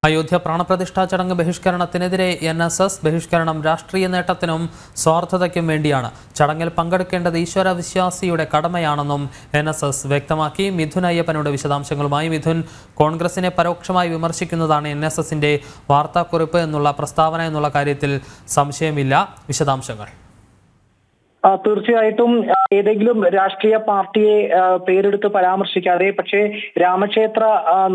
അയോധ്യ പ്രാണപ്രതിഷ്ഠാ ചടങ്ങ് ബഹിഷ്കരണത്തിനെതിരെ NSS ബഹിഷ്കരണം രാഷ്ട്രീയ നേട്ടത്തിനും സ്വാർത്ഥതയ്ക്കും വേണ്ടിയാണ്. ചടങ്ങിൽ പങ്കെടുക്കേണ്ടത് ഈശ്വരവിശ്വാസിയുടെ കടമയാണെന്നും NSS വ്യക്തമാക്കി. മിഥുൻ അയ്യപ്പനോട് വിശദാംശങ്ങളുമായി. മിഥുൻ, കോൺഗ്രസിനെ പരോക്ഷമായി വിമർശിക്കുന്നതാണ് NSSന്റെ വാർത്താക്കുറിപ്പ് എന്നുള്ള പ്രസ്താവന എന്നുള്ള കാര്യത്തിൽ സംശയമില്ല. വിശദാംശങ്ങൾ. തീർച്ചയായിട്ടും ഏതെങ്കിലും രാഷ്ട്രീയ പാർട്ടിയെ പേരെടുത്ത് പരാമർശിക്കാതെ പക്ഷേ രാമക്ഷേത്ര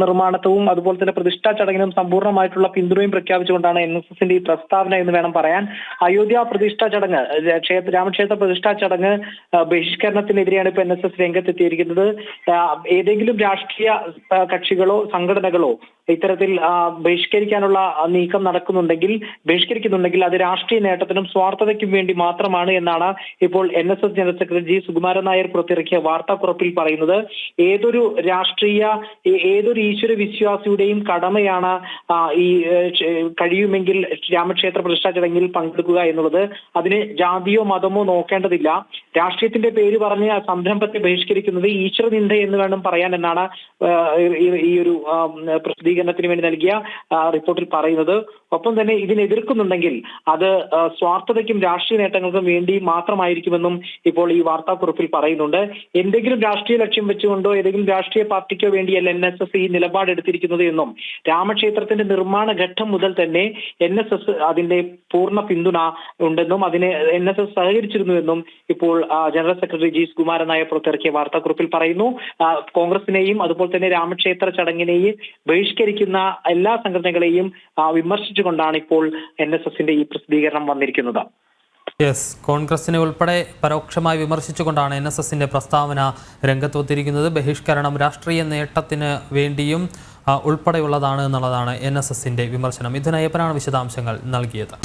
നിർമ്മാണവും അതുപോലെ തന്നെ പ്രതിഷ്ഠാ ചടങ്ങിനും സമ്പൂർണ്ണമായിട്ടുള്ള പിന്തുണയും പ്രഖ്യാപിച്ചുകൊണ്ടാണ് NSSന്റെ ഈ പ്രസ്താവന എന്ന് വേണം പറയാൻ. അയോധ്യ പ്രതിഷ്ഠാ ചടങ്ങ് രാമക്ഷേത്ര പ്രതിഷ്ഠാ ചടങ്ങ് ബഹിഷ്കരണത്തിനെതിരെയാണ് ഇപ്പോൾ NSS രംഗത്തെത്തിയിരിക്കുന്നത്. ഏതെങ്കിലും രാഷ്ട്രീയ കക്ഷികളോ സംഘടനകളോ ഇത്തരത്തിൽ ബഹിഷ്കരിക്കാനുള്ള നീക്കം ബഹിഷ്കരിക്കുന്നുണ്ടെങ്കിൽ അത് രാഷ്ട്രീയ നേട്ടത്തിനും സ്വാർത്ഥതയ്ക്കും വേണ്ടി മാത്രമാണ് എന്നാണ് ഇപ്പോൾ NSS general secretary G. Sukumaran Nair പുറത്തിറക്കിയ വാർത്താക്കുറിപ്പിൽ പറയുന്നത്. ഏതൊരു ഈശ്വര വിശ്വാസിയുടെയും കടമയാണ് ഈ കഴിയുമെങ്കിൽ രാമക്ഷേത്ര പ്രതിഷ്ഠാ ചടങ്ങിൽ പങ്കെടുക്കുക എന്നുള്ളത്. അതിന് ജാതിയോ മതമോ നോക്കേണ്ടതില്ല. രാഷ്ട്രീയത്തിന്റെ പേര് പറഞ്ഞ് ആ സംരംഭത്തെ ബഹിഷ്കരിക്കുന്നത് ഈശ്വരനിന്ദ എന്ന് വേണം പറയാൻ എന്നാണ് ഈ ഒരു പ്രസിദ്ധീകരണത്തിന് വേണ്ടി നൽകിയ റിപ്പോർട്ടിൽ പറയുന്നത്. ഒപ്പം തന്നെ ഇതിനെ എതിർക്കുന്നുണ്ടെങ്കിൽ അത് സ്വാർത്ഥതയ്ക്കും രാഷ്ട്രീയ നേട്ടങ്ങൾക്കും വേണ്ടി മാത്രമായിരിക്കുമെന്നും ഇപ്പോൾ ഈ വാർത്താക്കുറിപ്പിൽ പറയുന്നുണ്ട്. എന്തെങ്കിലും രാഷ്ട്രീയ ലക്ഷ്യം വെച്ചുകൊണ്ടോ ഏതെങ്കിലും രാഷ്ട്രീയ പാർട്ടിക്കോ വേണ്ടിയല്ല NSS ഈ നിലപാടെടുത്തിരിക്കുന്നത് എന്നും രാമക്ഷേത്രത്തിന്റെ നിർമ്മാണ ഘട്ടം മുതൽ തന്നെ NSS അതിന്റെ പൂർണ്ണ പിന്തുണ ഉണ്ടെന്നും അതിനെ NSS സഹകരിച്ചിരുന്നുവെന്നും ഇപ്പോൾ general secretary G. Sukumaran Nair പുറത്തിറക്കിയ വാർത്താക്കുറിപ്പിൽ പറയുന്നു. കോൺഗ്രസിനെയും അതുപോലെ തന്നെ രാമക്ഷേത്ര ചടങ്ങിനെയും ബഹിഷ്കരിക്കുന്ന എല്ലാ സംഘടനകളെയും വിമർശിച്ചുകൊണ്ടാണ് ഇപ്പോൾ NSSന്റെ ഈ പ്രസിദ്ധീകരണം വന്നിരിക്കുന്നത്. കോൺഗ്രസിനെ ഉൾപ്പെടെ പരോക്ഷമായി വിമർശിച്ചുകൊണ്ടാണ് NSSന്റെ പ്രസ്താവന രംഗത്തെത്തിയിരിക്കുന്നത്. ബഹിഷ്കരണം രാഷ്ട്രീയ നേട്ടത്തിന് വേണ്ടിയും ഉൾപ്പെടെയുള്ളതാണ് എന്നുള്ളതാണ് NSSന്റെ വിമർശനം. മിഥുൻ അയ്യപ്പനാണ് വിശദാംശങ്ങൾ നൽകിയത്.